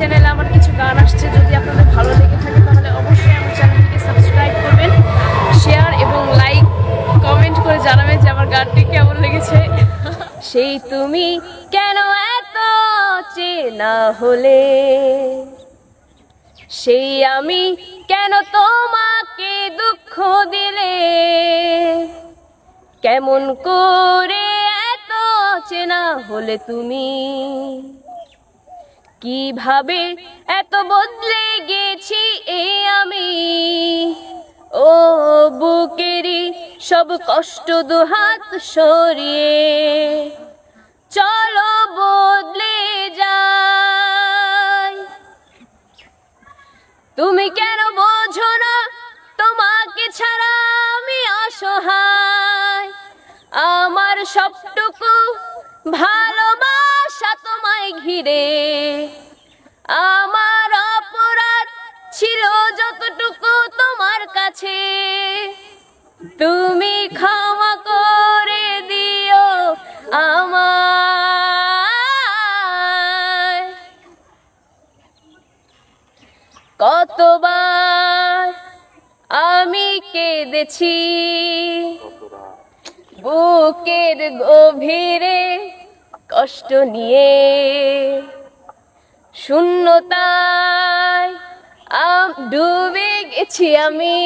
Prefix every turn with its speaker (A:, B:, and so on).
A: চ্যানেলে আমার কিছু গান আসছে, যদি আপনাদের ভালো লেগে থাকে তাহলে অবশ্যই আমার চ্যানেলটিকে সাবস্ক্রাইব করবেন, শেয়ার এবং লাইক কমেন্ট করে জানাবেন যে আমার গানটি কেমন লেগেছে। সেই তুমি কেন এত চেনা হলে, সেই আমি কেন তোমাকে দুঃখ দিলে, কেমন করে এত চেনা হলে তুমি, কিভাবে এত বদলে গেছি এই আমি, ও বুকেরই সব কষ্ট দুহাত সরিয়ে চলো বদলে যাই। তুমি কেন বোঝো না তোমাকে ছাড়া আমি অসহায়, আমার সবটুকু ভালোবাসা তোমায় ঘিরে, আমার অপরাধ ছিল যতটুকু তোমার কাছে, তুমি ক্ষমা করে দিও আমায়। কতবার আমি কেঁদেছি বুকের গভীরে কষ্ট নিয়ে, শূন্যতায় ডুবে গেছি আমি।